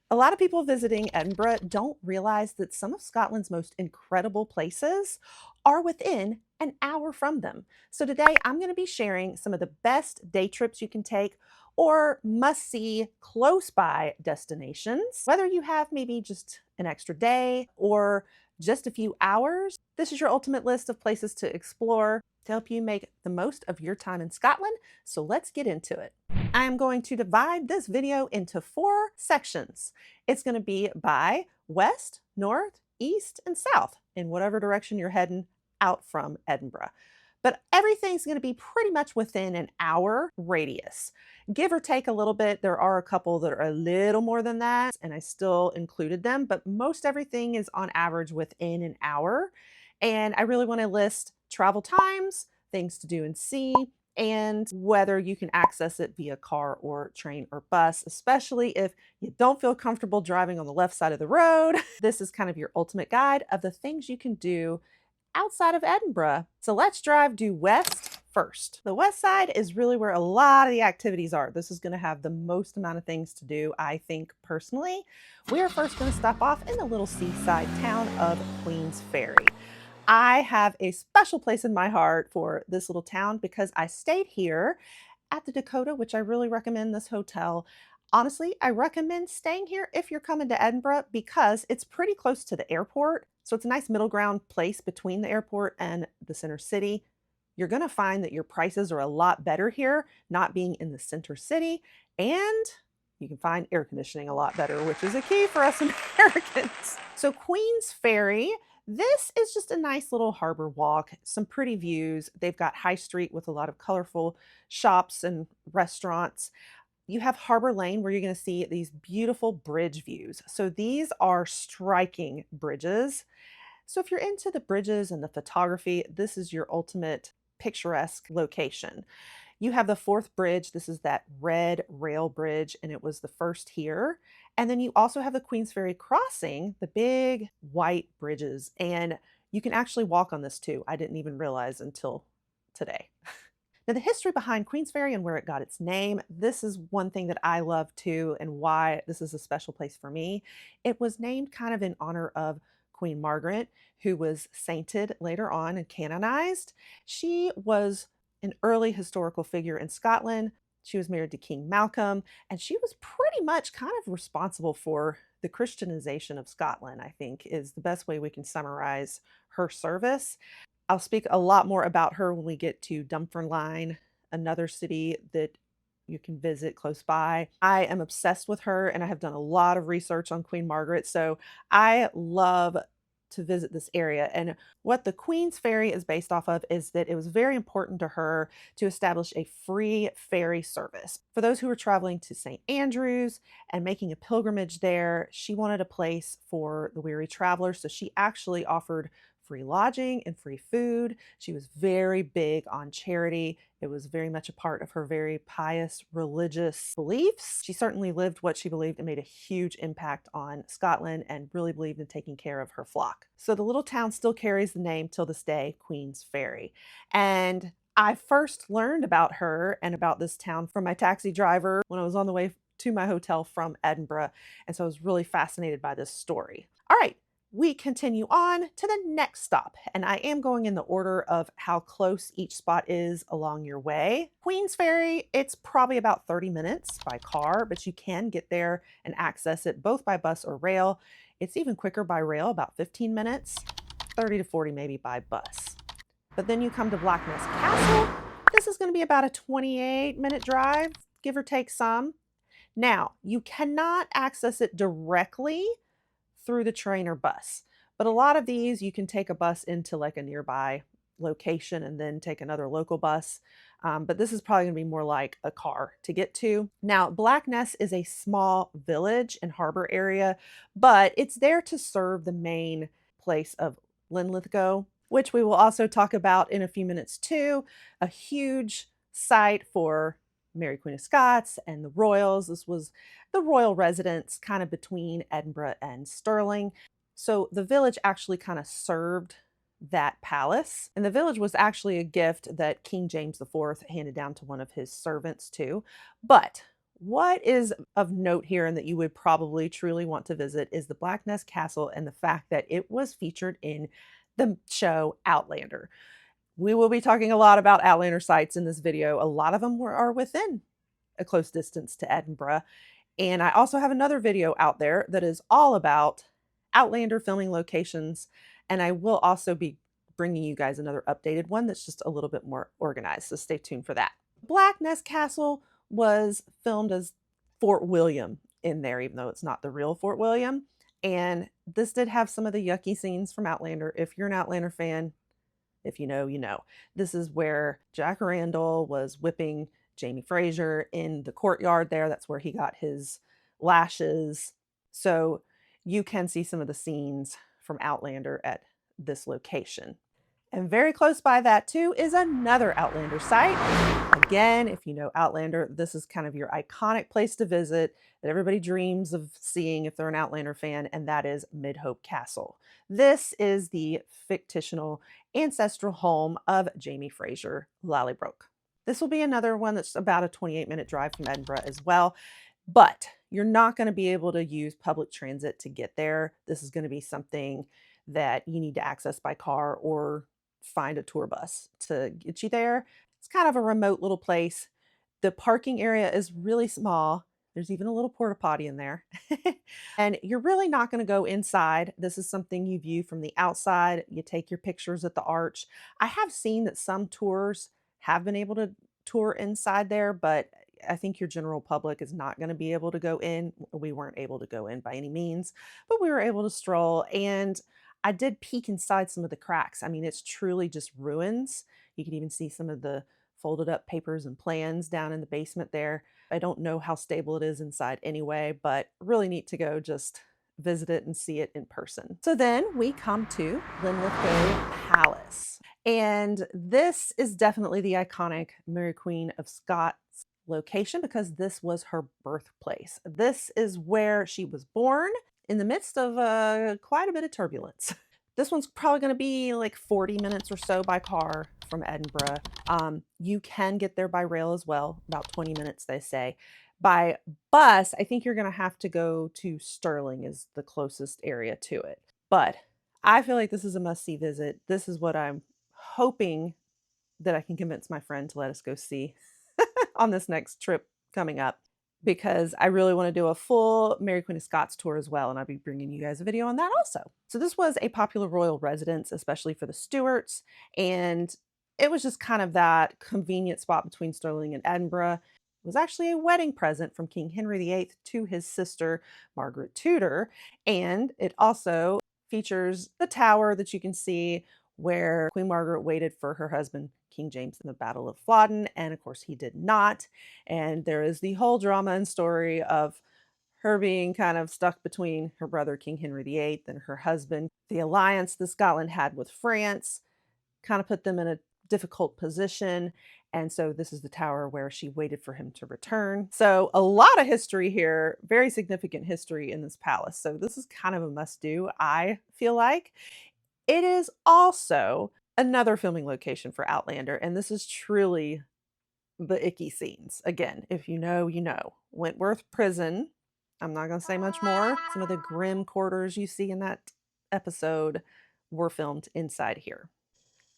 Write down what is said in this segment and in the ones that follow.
A lot of people visiting Edinburgh don't realize that some of Scotland's most incredible places are within an hour from them. So today I'm going to be sharing some of the best day trips you can take or must see close by destinations. Whether you have maybe just an extra day or just a few hours, this is your ultimate list of places to explore to help you make the most of your time in Scotland. So let's get into it. I am going to divide this video into 4 sections. It's going to be by west, north, east, and south in whatever direction you're heading out from Edinburgh. But everything's going to be pretty much within an hour radius. Give or take a little bit. There are a couple that are a little more than that, and I still included them, but most everything is on average within an hour. And I really want to list travel times, things to do and see, and whether you can access it via car or train or bus, especially if you don't feel comfortable driving on the left side of the road. This is kind of your ultimate guide of the things you can do outside of Edinburgh. So let's drive due west first. The west side is really where a lot of the activities are. This is going to have the most amount of things to do, I think personally. We are first going to stop off in the little seaside town of Queensferry. I have a special place in my heart for this little town because I stayed here at the Dakota, which I really recommend this hotel. Honestly, I recommend staying here if you're coming to Edinburgh because it's pretty close to the airport. So it's a nice middle ground place between the airport and the center city. You're going to find that your prices are a lot better here, not being in the center city. And you can find air conditioning a lot better, which is a key for us Americans. So Queensferry, this is just a nice little harbor walk, some pretty views. They've got High Street with a lot of colorful shops and restaurants. You have Harbor Lane where you're going to see these beautiful bridge views. So these are striking bridges. So if you're into the bridges and the photography, this is your ultimate picturesque location. You have the Fourth Bridge. This is that red rail bridge, and it was the first here. And then you also have the Queensferry Crossing, the big white bridges, and you can actually walk on this too. I didn't even realize until today. Now, the history behind Queensferry and where it got its name, this is one thing that I love too, and why this is a special place for me. It was named kind of in honor of Queen Margaret, who was sainted later on and canonized. She was an early historical figure in Scotland. She was married to King Malcolm, and she was pretty much kind of responsible for the Christianization of Scotland, I think, is the best way we can summarize her service. I'll speak a lot more about her when we get to Dunfermline, another city that you can visit close by. I am obsessed with her, and I have done a lot of research on Queen Margaret, so I love to visit this area. And what the Queensferry is based off of is that it was very important to her to establish a free ferry service. For those who were traveling to St. Andrews and making a pilgrimage there, she wanted a place for the weary travelers, so she actually offered free lodging and free food. She was very big on charity. It was very much a part of her very pious religious beliefs. She certainly lived what she believed and made a huge impact on Scotland and really believed in taking care of her flock. So the little town still carries the name till this day, Queensferry. And I first learned about her and about this town from my taxi driver when I was on the way to my hotel from Edinburgh. And so I was really fascinated by this story. All right. We continue on to the next stop, and I am going in the order of how close each spot is along your way. Queensferry, it's probably about 30 minutes by car, but you can get there and access it both by bus or rail. It's even quicker by rail, about 15 minutes, 30 to 40 maybe by bus. But then you come to Blackness Castle. This is going to be about a 28-minute drive, give or take some. Now, you cannot access it directly through the train or bus. But a lot of these, you can take a bus into like a nearby location and then take another local bus. But this is probably going to be more like a car to get to. Now, Blackness is a small village and harbor area, but it's there to serve the main place of Linlithgow, which we will also talk about in a few minutes too. A huge site for Mary Queen of Scots and the royals. This was the royal residence kind of between Edinburgh and Stirling. So the village actually kind of served that palace. And the village was actually a gift that King James IV handed down to one of his servants too. But What is of note here and that you would probably truly want to visit is the Black Ness Castle and the fact that it was featured in the show Outlander. We will be talking a lot about Outlander sites in this video. A lot of them are within a close distance to Edinburgh. And I also have another video out there that is all about Outlander filming locations. And I will also be bringing you guys another updated one that's just a little bit more organized. So stay tuned for that. Black Ness Castle was filmed as Fort William in there, even though it's not the real Fort William. And this did have some of the yucky scenes from Outlander. If you're an Outlander fan, if you know, you know. This is where Jack Randall was whipping Jamie Fraser in the courtyard there. That's where he got his lashes. So you can see some of the scenes from Outlander at this location. And very close by that too is another Outlander site. Again, if you know Outlander, this is kind of your iconic place to visit that everybody dreams of seeing if they're an Outlander fan, and that is Midhope Castle. This is the fictional ancestral home of Jamie Fraser Lallybrook. This will be another one that's about a 28-minute drive from Edinburgh as well, but you're not going to be able to use public transit to get there. This is going to be something that you need to access by car or find a tour bus to get you there. It's kind of a remote little place. The parking area is really small. There's even a little porta potty in there. And you're really not going to go inside. This is something you view from the outside. You take your pictures at the arch. I have seen that some tours have been able to tour inside there, but I think your general public is not going to be able to go in. We weren't able to go in by any means, but we were able to stroll, and I did peek inside some of the cracks. I mean, it's truly just ruins. You can even see some of the folded up papers and plans down in the basement there. I don't know how stable it is inside anyway, but really neat to go just visit it and see it in person. So then we come to Linlithgow Palace. And this is definitely the iconic Mary Queen of Scots location because this was her birthplace. This is where she was born in the midst of quite a bit of turbulence. This one's probably going to be like 40 minutes or so by car from Edinburgh. You can get there by rail as well, about 20 minutes, they say. By bus, I think you're going to have to go to Stirling is the closest area to it. But I feel like this is a must-see visit. This is what I'm hoping that I can convince my friend to let us go see on this next trip coming up, because I really want to do a full Mary Queen of Scots tour as well, and I'll be bringing you guys a video on that also. So this was a popular royal residence, especially for the Stuarts, and it was just kind of that convenient spot between Stirling and Edinburgh. It was actually a wedding present from King Henry VIII to his sister, Margaret Tudor, and it also features the tower that you can see where Queen Margaret waited for her husband, King James, in the Battle of Flodden, and of course he did not. And there is the whole drama and story of her being kind of stuck between her brother, King Henry VIII, and her husband. The alliance that Scotland had with France kind of put them in a difficult position. And so this is the tower where she waited for him to return. So a lot of history here, very significant history in this palace. So this is kind of a must-do, I feel like. It is also another filming location for Outlander, and this is truly the icky scenes. Again, if you know, you know. Wentworth Prison. I'm not going to say much more. Some of the grim quarters you see in that episode were filmed inside here.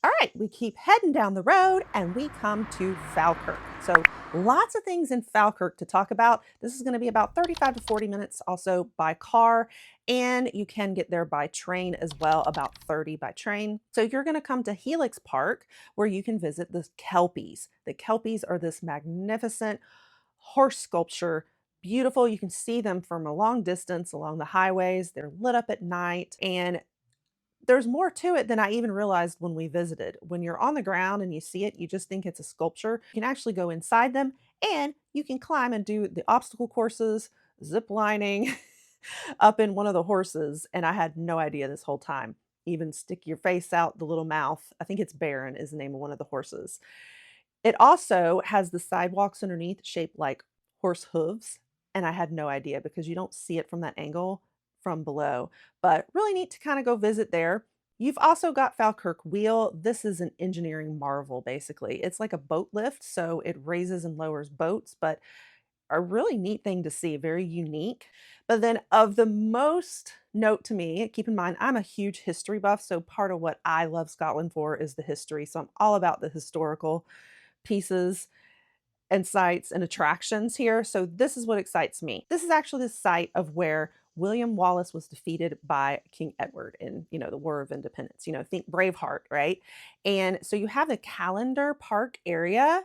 All right, we keep heading down the road and we come to Falkirk. So lots of things in Falkirk to talk about. This is going to be about 35 to 40 minutes also by car, and you can get there by train as well, about 30 by train. So you're going to come to Helix Park where you can visit the Kelpies. The Kelpies are this magnificent horse sculpture. Beautiful. You can see them from a long distance along the highways. They're lit up at night, and there's more to it than I even realized when we visited. When you're on the ground and you see it, you just think it's a sculpture. You can actually go inside them, and you can climb and do the obstacle courses, zip lining up in one of the horses. And I had no idea this whole time. Even stick your face out the little mouth. I think it's Baron is the name of one of the horses. It also has the sidewalks underneath shaped like horse hooves. And I had no idea because you don't see it from that angle from below, but really neat to kind of go visit there. You've also got Falkirk Wheel. This is an engineering marvel, basically. It's like a boat lift, so it raises and lowers boats, but a really neat thing to see, very unique. But then, of the most note to me, keep in mind, I'm a huge history buff. So, part of what I love Scotland for is the history. So, I'm all about the historical pieces and sites and attractions here. So this is what excites me. This is actually the site of where William Wallace was defeated by King Edward in, the War of Independence. Think Braveheart, right? And so you have the Calendar Park area,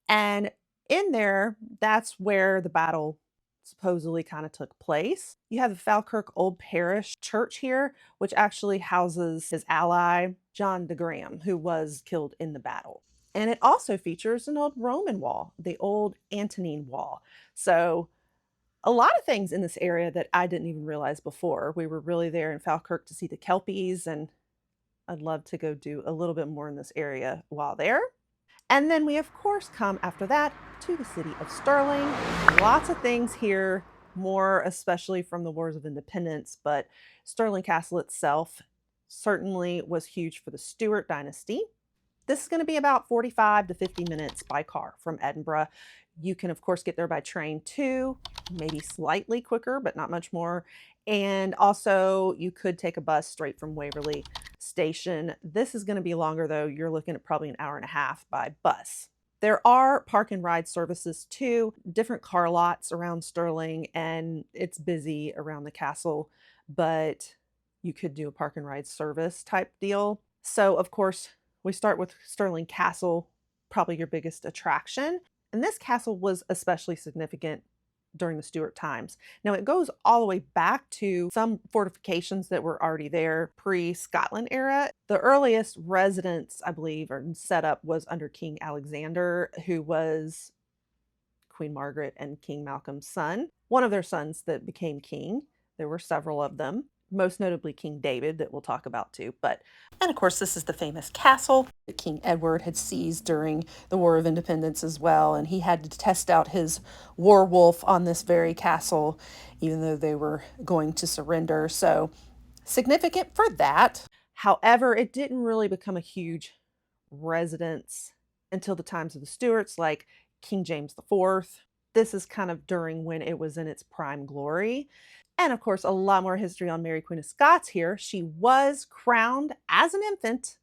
and in there, that's where the battle supposedly kind of took place. You have the Falkirk Old Parish Church here, which actually houses his ally, John de Graham, who was killed in the battle. And it also features an old Roman wall, the old Antonine Wall. So a lot of things in this area that I didn't even realize before. We were really there in Falkirk to see the Kelpies, and I'd love to go do a little bit more in this area while there. And then we, of course, come after that to the city of Stirling. Lots of things here, more especially from the Wars of Independence, but Stirling Castle itself certainly was huge for the Stuart dynasty. This is going to be about 45 to 50 minutes by car from Edinburgh. You can, of course, get there by train too, maybe slightly quicker, but not much more. And also, you could take a bus straight from Waverley Station. This is going to be longer, though. You're looking at probably an hour and a half by bus. There are park and ride services too, different car lots around Stirling, and it's busy around the castle, but you could do a park and ride service type deal. So, of course, we start with Stirling Castle, probably your biggest attraction. And this castle was especially significant during the Stuart times. Now, it goes all the way back to some fortifications that were already there pre-Scotland era. The earliest residence, I believe, or setup was under King Alexander, who was Queen Margaret and King Malcolm's son, one of their sons that became king. There were several of them, most notably King David, that we'll talk about too. And of course, this is the famous castle that King Edward had seized during the War of Independence as well. And he had to test out his war wolf on this very castle, even though they were going to surrender. So significant for that. However, it didn't really become a huge residence until the times of the Stuarts, like King James IV. This is kind of during when it was in its prime glory. And of course, a lot more history on Mary Queen of Scots here. She was crowned as an infant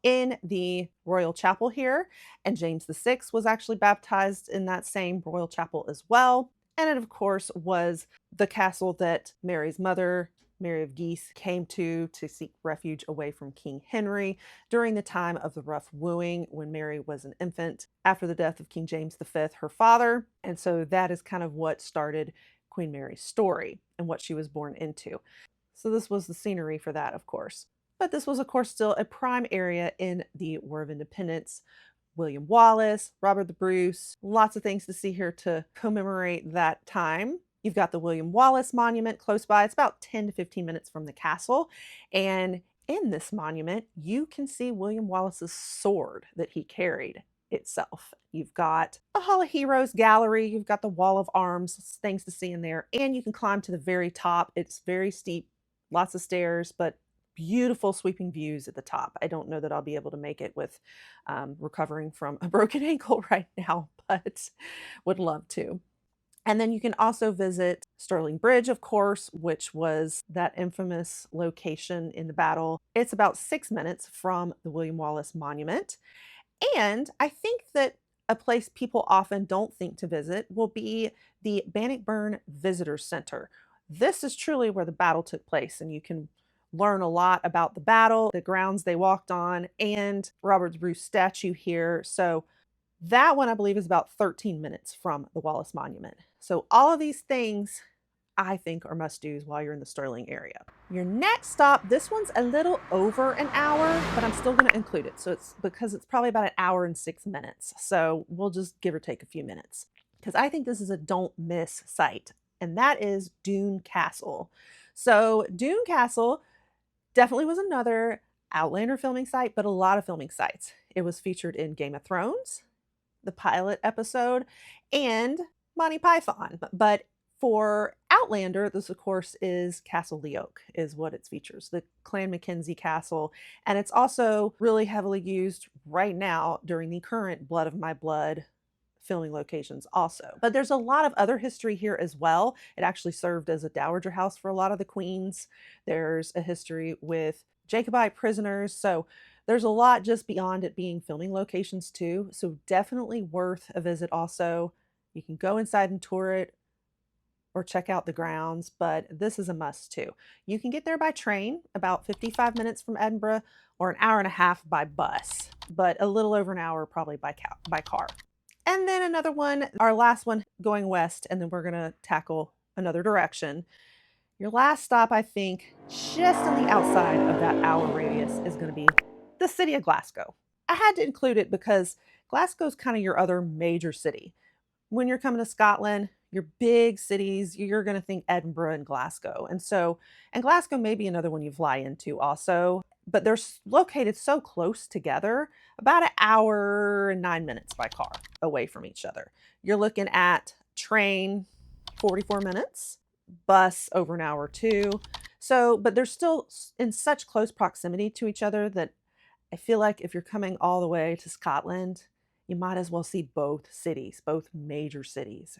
in the royal chapel here, and James VI was actually baptized in that same royal chapel as well. And it, of course, was the castle that Mary's mother, Mary of Guise, came to seek refuge away from King Henry during the time of the rough wooing when Mary was an infant after the death of King James V, her father. And so that is kind of what started Queen Mary's story and what she was born into. So this was the scenery for that, of course. But this was, of course, still a prime area in the War of Independence. William Wallace, Robert the Bruce, lots of things to see here to commemorate that time. You've got the William Wallace Monument close by. It's about 10 to 15 minutes from the castle. And in this monument, you can see William Wallace's sword that he carried itself. You've got a Hall of Heroes gallery, you've got the Wall of Arms, things to see in there, and you can climb to the very top. It's very steep, lots of stairs, but beautiful sweeping views at the top. I don't know that I'll be able to make it with recovering from a broken ankle right now, but would love to. And then you can also visit Stirling Bridge, of course, which was that infamous location in the battle. It's about 6 minutes from the William Wallace Monument. And I think that a place people often don't think to visit will be the Bannockburn Visitor Center. This is truly where the battle took place, and you can learn a lot about the battle, the grounds they walked on, and Robert the Bruce statue here. So that one, I believe, is about 13 minutes from the Wallace Monument. So all of these things I think are must-dos while you're in the Stirling area. Your next stop, this one's a little over an hour, but I'm still going to include it. So it's because it's probably about an hour and 6 minutes. So we'll just give or take a few minutes because I think this is a don't miss site, and that is Doune Castle. So Doune Castle definitely was another Outlander filming site, but a lot of filming sites. It was featured in Game of Thrones, the pilot episode, and Monty Python. But for Outlander, this, of course, is Castle Leoch, is what it features, the Clan Mackenzie Castle. And it's also really heavily used right now during the current Blood of My Blood filming locations also. But there's a lot of other history here as well. It actually served as a dowager house for a lot of the queens. There's a history with Jacobite prisoners. So there's a lot just beyond it being filming locations too. So definitely worth a visit also. You can go inside and tour it or check out the grounds, but this is a must too. You can get there by train, about 55 minutes from Edinburgh, or an hour and a half by bus, but a little over an hour probably by car. And then another one, our last one going west, and then we're gonna tackle another direction. Your last stop, I think, just on the outside of that hour radius is gonna be the city of Glasgow. I had to include it because Glasgow's kind of your other major city. When you're coming to Scotland, your big cities, you're going to think Edinburgh and Glasgow. And Glasgow may be another one you fly into also, but they're located so close together, about an hour and 9 minutes by car away from each other. You're looking at train, 44 minutes, bus over an hour or two. So, but they're still in such close proximity to each other that I feel like if you're coming all the way to Scotland, you might as well see both cities, both major cities.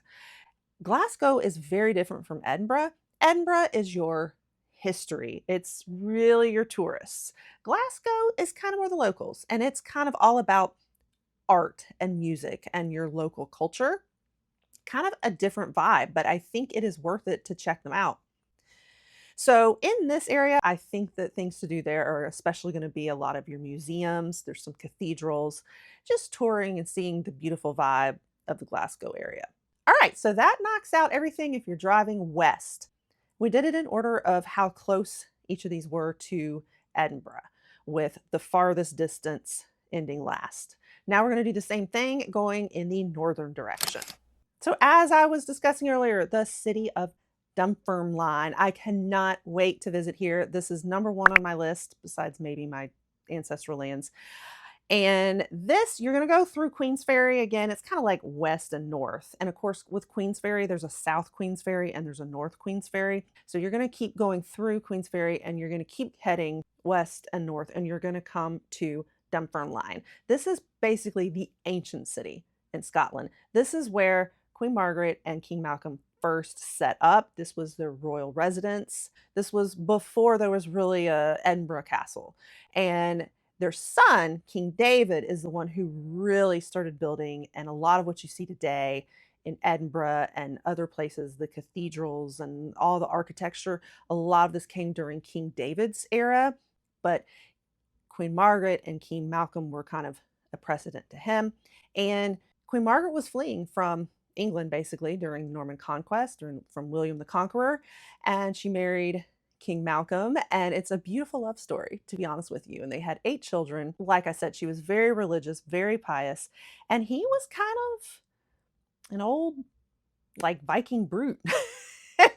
Glasgow is very different from Edinburgh. Edinburgh is your history. It's really your tourists. Glasgow is kind of more the locals, and it's kind of all about art and music and your local culture. Kind of a different vibe, but I think it is worth it to check them out. So in this area, I think that things to do there are especially going to be a lot of your museums. There's some cathedrals, just touring and seeing the beautiful vibe of the Glasgow area. All right, so that knocks out everything if you're driving west. We did it in order of how close each of these were to Edinburgh, with the farthest distance ending last. Now we're going to do the same thing going in the northern direction. So as I was discussing earlier, the city of Dunfermline. I cannot wait to visit here. This is number one on my list, besides maybe my ancestral lands. And this, you're going to go through Queensferry. Again, it's kind of like west and north. And of course, with Queensferry, there's a South Queensferry and there's a North Queensferry. So you're going to keep going through Queensferry and you're going to keep heading west and north, and you're going to come to Dunfermline. This is basically the ancient city in Scotland. This is where Queen Margaret and King Malcolm first set up. This was their royal residence. This was before there was really a Edinburgh castle. And their son, King David, is the one who really started building, and a lot of what you see today in Edinburgh and other places, the cathedrals and all the architecture, a lot of this came during King David's era, but Queen Margaret and King Malcolm were kind of a precedent to him. And Queen Margaret was fleeing from England basically during the Norman conquest from William the Conqueror, and she married King Malcolm, and it's a beautiful love story, to be honest with you. And they had 8 children. Like I said, she was very religious, very pious, and he was kind of an old like Viking brute.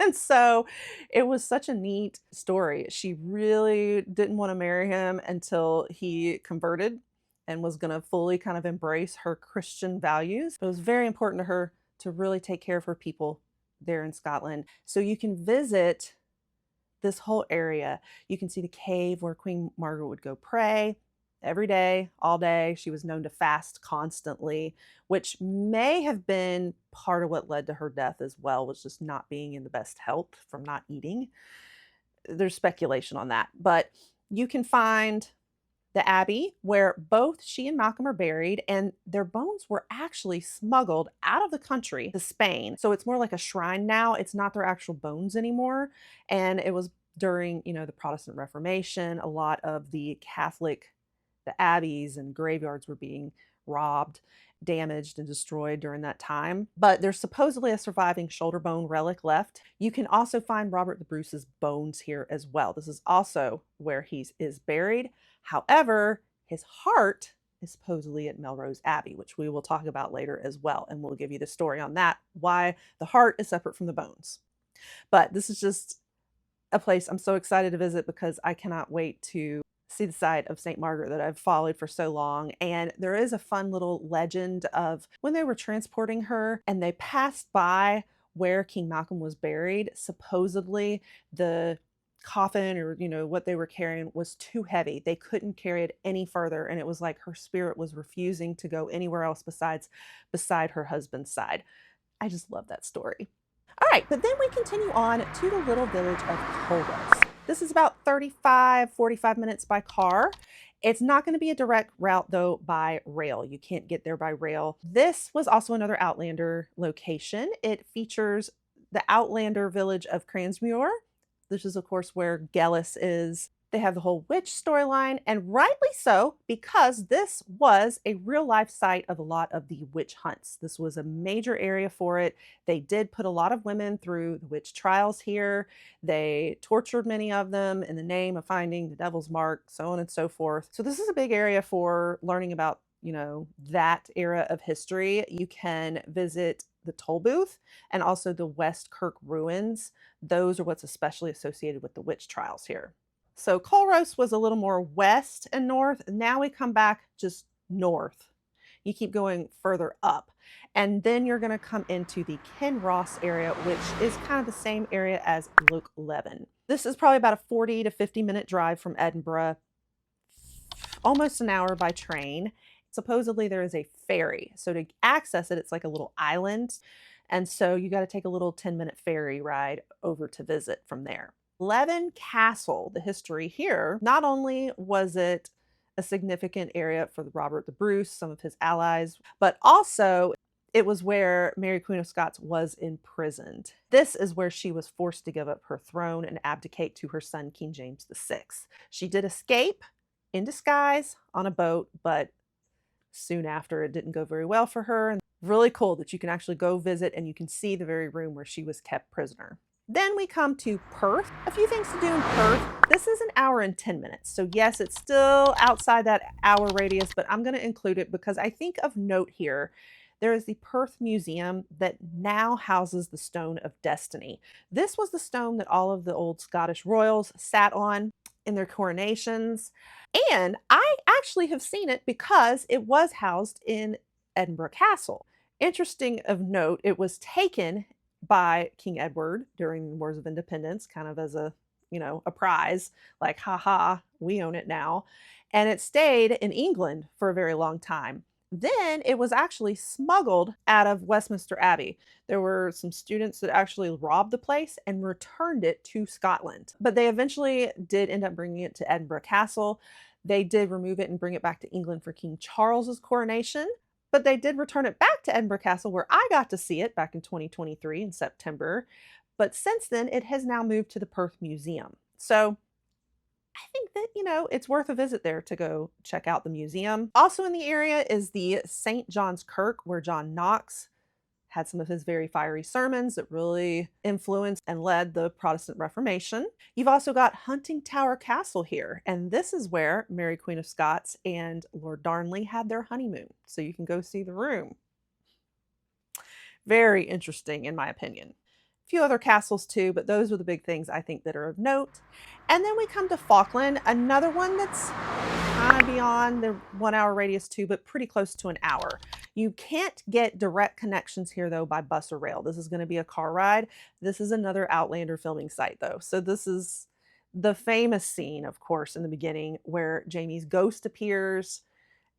And so it was such a neat story. She really didn't want to marry him until he converted and was going to fully kind of embrace her Christian values. It was very important to her to really take care of her people there in Scotland. So you can visit this whole area. You can see the cave where Queen Margaret would go pray every day, all day. She was known to fast constantly, which may have been part of what led to her death as well, was just not being in the best health from not eating. There's speculation on that, but you can find the abbey where both she and Malcolm are buried, and their bones were actually smuggled out of the country to Spain. So it's more like a shrine now. It's not their actual bones anymore. And it was during, the Protestant Reformation, a lot of the abbeys and graveyards were being robbed, damaged, and destroyed during that time. But there's supposedly a surviving shoulder bone relic left. You can also find Robert the Bruce's bones here as well. This is also where he is buried. However, his heart is supposedly at Melrose Abbey, which we will talk about later as well. And we'll give you the story on that, why the heart is separate from the bones. But this is just a place I'm so excited to visit because I cannot wait to see the site of St. Margaret that I've followed for so long. And there is a fun little legend of when they were transporting her and they passed by where King Malcolm was buried. Supposedly the coffin or what they were carrying was too heavy. They couldn't carry it any further, and it was like her spirit was refusing to go anywhere else beside her husband's side. I just love that story. All right, but then we continue on to the little village of Colress. This is about 45 minutes by car. It's not going to be a direct route though by rail. You can't get there by rail. This was also another Outlander location. It features the Outlander village of Cransmuir. This is, of course, where Gellis is. They have the whole witch storyline, and rightly so, because this was a real life site of a lot of the witch hunts. This was a major area for it. They did put a lot of women through the witch trials here. They tortured many of them in the name of finding the devil's mark, so on and so forth. So this is a big area for learning about, that era of history. You can visit the toll booth and also the West Kirk ruins. Those are what's especially associated with the witch trials here. So Colrose was a little more west and north. Now we come back just north. You keep going further up. And then you're going to come into the Kinross area, which is kind of the same area as Loch Leven. This is probably about a 40 to 50-minute drive from Edinburgh, almost an hour by train. Supposedly there is a ferry. So to access it, it's like a little island. And so you got to take a little 10-minute ferry ride over to visit from there. Leven Castle, the history here, not only was it a significant area for Robert the Bruce, some of his allies, but also it was where Mary Queen of Scots was imprisoned. This is where she was forced to give up her throne and abdicate to her son, King James VI. She did escape in disguise on a boat, but soon after it didn't go very well for her. And really cool that you can actually go visit and you can see the very room where she was kept prisoner. Then we come to Perth. A few things to do in Perth. This is an hour and 10 minutes. So yes, it's still outside that hour radius, but I'm going to include it because I think of note here, there is the Perth Museum that now houses the Stone of Destiny. This was the stone that all of the old Scottish royals sat on in their coronations. And I actually have seen it because it was housed in Edinburgh Castle. Interesting of note, it was taken by King Edward during the Wars of Independence, kind of as a prize, like, haha, we own it now. And it stayed in England for a very long time. Then it was actually smuggled out of Westminster Abbey. There were some students that actually robbed the place and returned it to Scotland. But they eventually did end up bringing it to Edinburgh Castle. They did remove it and bring it back to England for King Charles's coronation. But they did return it back to Edinburgh Castle, where I got to see it back in 2023 in September. But since then, it has now moved to the Perth Museum. So I think that, it's worth a visit there to go check out the museum. Also in the area is the St. John's Kirk, where John Knox had some of his very fiery sermons that really influenced and led the Protestant Reformation. You've also got Hunting Tower Castle here, and this is where Mary Queen of Scots and Lord Darnley had their honeymoon, so you can go see the room. Very interesting, in my opinion. A few other castles too, but those are the big things I think that are of note. And then we come to Falkland, another one that's kind of beyond the 1 hour radius too, but pretty close to an hour. You can't get direct connections here though by bus or rail. This is going to be a car ride. This is another Outlander filming site though. So this is the famous scene, of course, in the beginning where Jamie's ghost appears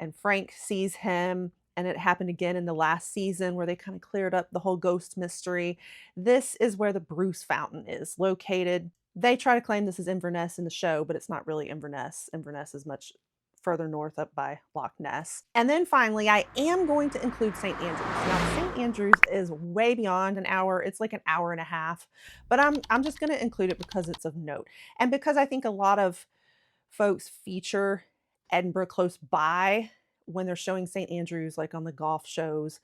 and Frank sees him. And it happened again in the last season where they kind of cleared up the whole ghost mystery. This is where the Bruce Fountain is located. They try to claim this is Inverness in the show, but it's not really Inverness. Inverness is much further north up by Loch Ness. And then finally, I am going to include St. Andrews. Now, St. Andrews is way beyond an hour. It's like an hour and a half, but I'm just going to include it because it's of note. And because I think a lot of folks feature Edinburgh close by when they're showing St. Andrews, like on the golf shows.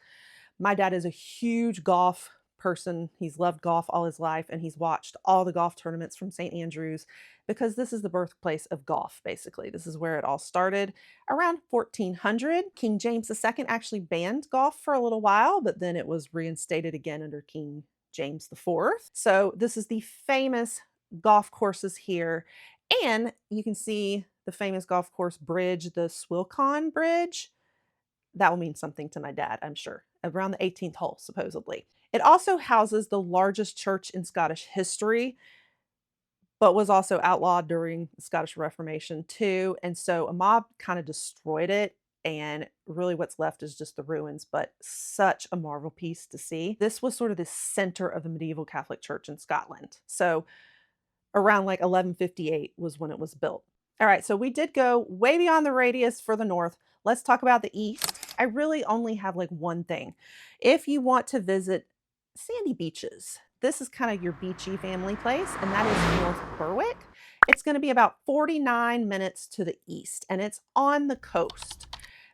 My dad is a huge golf person. He's loved golf all his life, and he's watched all the golf tournaments from St. Andrews because this is the birthplace of golf, basically. This is where it all started. Around 1400, King James II actually banned golf for a little while, but then it was reinstated again under King James IV. So this is the famous golf courses here. And you can see the famous golf course bridge, the Swilcan Bridge. That will mean something to my dad, I'm sure, around the 18th hole, supposedly. It also houses the largest church in Scottish history. but was also outlawed during the Scottish Reformation too. And so a mob kind of destroyed it. And really, what's left is just the ruins, but such a marvel piece to see. This was sort of the center of the medieval Catholic Church in Scotland. So around like 1158 was when it was built. All right, so we did go way beyond the radius for the north. Let's talk about the east. I really only have like one thing. If you want to visit sandy beaches, this is kind of your beachy family place, and that is North Berwick. It's going to be about 49 minutes to the east, and it's on the coast.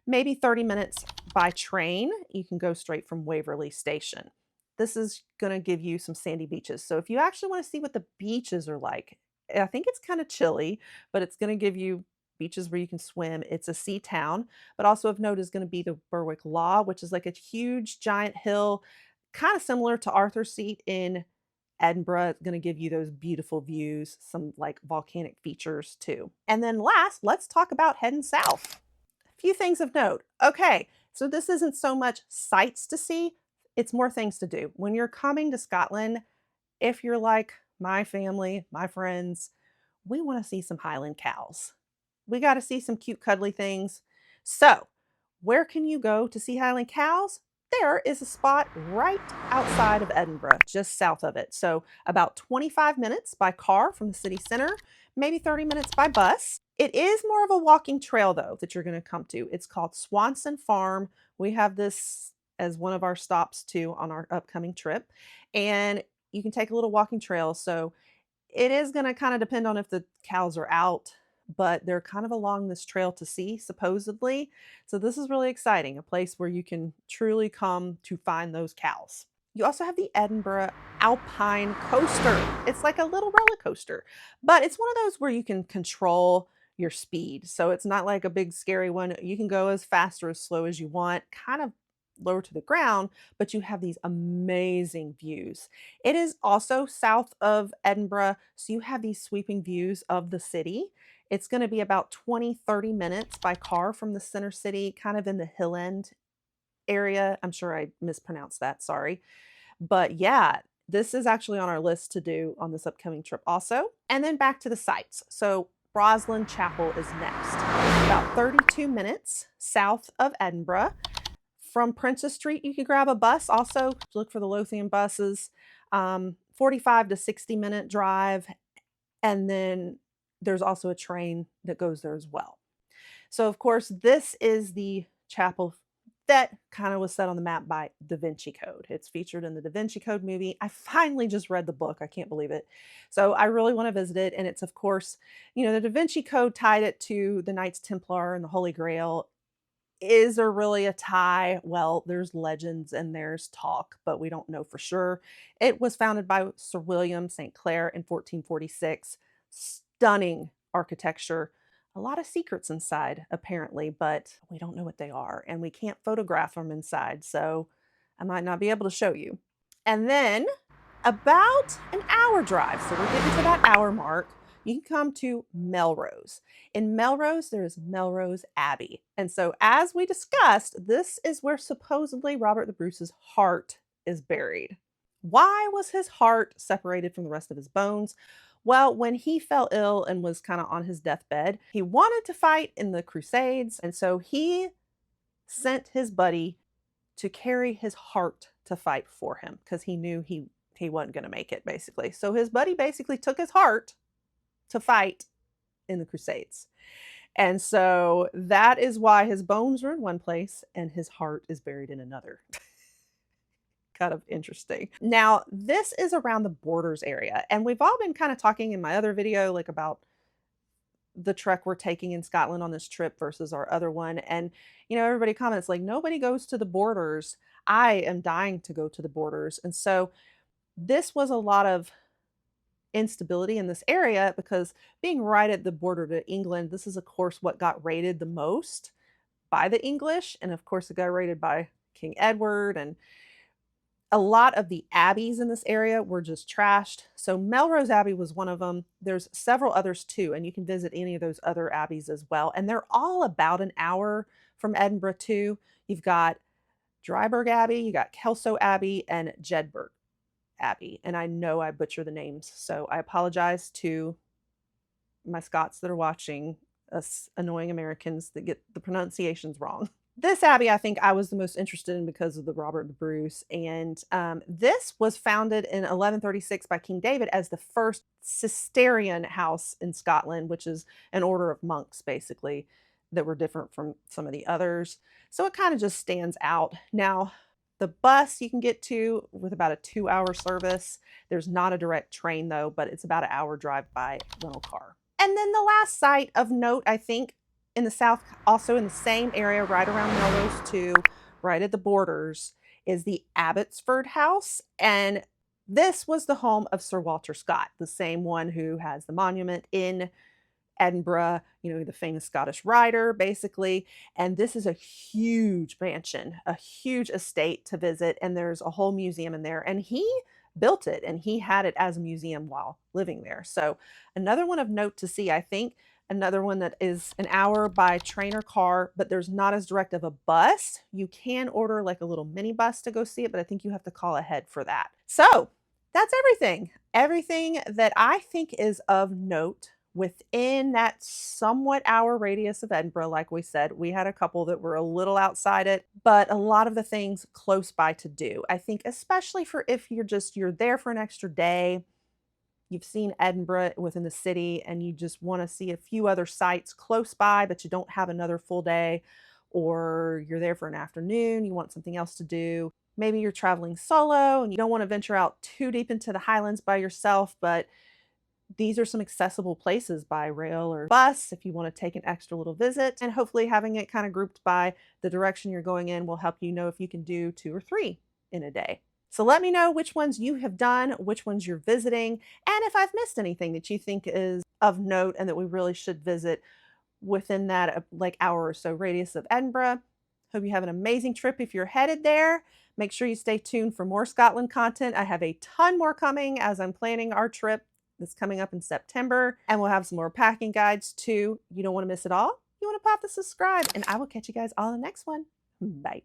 Maybe 30 minutes by train. You can go straight from Waverley Station. This is going to give you some sandy beaches. So if you actually want to see what the beaches are like, I think it's kind of chilly, but it's going to give you beaches where you can swim. It's a sea town, but also of note is going to be the Berwick Law, which is like a huge giant hill, kind of similar to Arthur's Seat in Edinburgh. It's going to give you those beautiful views, some like volcanic features too. And then last, let's talk about heading south. A few things of note. Okay, so this isn't so much sights to see, it's more things to do. When you're coming to Scotland, if you're like my family, my friends, we want to see some Highland cows. We got to see some cute, cuddly things. So, where can you go to see Highland cows? There is a spot right outside of Edinburgh, just south of it. So, about 25 minutes by car from the city center, maybe 30 minutes by bus. It is more of a walking trail, though, that you're going to come to. It's called Swanson Farm. We have this as one of our stops, too, on our upcoming trip. And you can take a little walking trail. So it is going to kind of depend on if the cows are out, but they're kind of along this trail to see, supposedly. So this is really exciting, a place where you can truly come to find those cows. You also have the Edinburgh Alpine Coaster. It's like a little roller coaster, but it's one of those where you can control your speed. So it's not like a big scary one. You can go as fast or as slow as you want, kind of lower to the ground, but you have these amazing views. It is also south of Edinburgh, so you have these sweeping views of the city. It's going to be about 20-30 minutes by car from the center city, kind of in the Hill End area. I'm sure I mispronounced that, sorry. But yeah, this is actually on our list to do on this upcoming trip also. And then back to the sites. So Roslin Chapel is next, about 32 minutes south of Edinburgh. From Princess Street, you could grab a bus. Also, look for the Lothian buses. 45 to 60-minute drive. And then there's also a train that goes there as well. So, of course, this is the chapel that kind of was set on the map by Da Vinci Code. It's featured in the Da Vinci Code movie. I finally just read the book. I can't believe it. So I really want to visit it. And it's, of course, the Da Vinci Code tied it to the Knights Templar and the Holy Grail. Is there really a tie? Well, there's legends and there's talk, but we don't know for sure. It was founded by Sir William St. Clair in 1446. Stunning architecture. A lot of secrets inside, apparently, but we don't know what they are, and we can't photograph them inside, so I might not be able to show you. And then about an hour drive, so we're getting to that hour mark, you can come to Melrose. In Melrose, there is Melrose Abbey. And so as we discussed, this is where supposedly Robert the Bruce's heart is buried. Why was his heart separated from the rest of his bones? Well, when he fell ill and was kind of on his deathbed, he wanted to fight in the Crusades. And so he sent his buddy to carry his heart to fight for him because he knew he wasn't going to make it, basically. So his buddy basically took his heart to fight in the Crusades. And so that is why his bones are in one place and his heart is buried in another. Kind of interesting. Now, this is around the Borders area, and we've all been kind of talking in my other video, like about the trek we're taking in Scotland on this trip versus our other one. And, everybody comments like, nobody goes to the Borders. I am dying to go to the Borders. And so this was a lot of instability in this area because being right at the border to England, this is of course what got raided the most by the English. And of course it got raided by King Edward, and a lot of the abbeys in this area were just trashed. So Melrose Abbey was one of them. There's several others too, and you can visit any of those other abbeys as well. And they're all about an hour from Edinburgh too. You've got Dryburgh Abbey, you got Kelso Abbey, and Jedburgh. Abbey. And I know I butcher the names, so I apologize to my Scots that are watching, us annoying Americans that get the pronunciations wrong. This abbey, I think I was the most interested in because of the Robert the Bruce. And this was founded in 1136 by King David as the first Cistercian house in Scotland, which is an order of monks, basically, that were different from some of the others. So it kind of just stands out. Now, the bus you can get to with about a 2-hour service. There's not a direct train, though, but it's about an hour drive by rental car. And then the last site of note, I think, in the south, also in the same area, right around Melrose too, right at the borders, is the Abbotsford House. And this was the home of Sir Walter Scott, the same one who has the monument in Edinburgh, the famous Scottish writer, basically. And this is a huge mansion, a huge estate to visit. And there's a whole museum in there. And he built it and he had it as a museum while living there. So, another one of note to see, I think. Another one that is an hour by train or car, but there's not as direct of a bus. You can order like a little mini bus to go see it, but I think you have to call ahead for that. So that's everything. Everything that I think is of note within that somewhat hour radius of Edinburgh. Like we said, we had a couple that were a little outside it, but a lot of the things close by to do. I think especially for if you're there for an extra day, you've seen Edinburgh within the city and you just want to see a few other sites close by, but you don't have another full day, or you're there for an afternoon, you want something else to do. Maybe you're traveling solo and you don't want to venture out too deep into the Highlands by yourself, but these are some accessible places by rail or bus if you want to take an extra little visit. And hopefully having it kind of grouped by the direction you're going in will help you know if you can do 2 or 3 in a day. So let me know which ones you have done, which ones you're visiting, and if I've missed anything that you think is of note and that we really should visit within that like hour or so radius of Edinburgh. Hope you have an amazing trip if you're headed there. Make sure you stay tuned for more Scotland content. I have a ton more coming as I'm planning our trip that's coming up in September, and we'll have some more packing guides too. You don't want to miss it all. You want to pop the subscribe, and I will catch you guys all in the next one. Bye.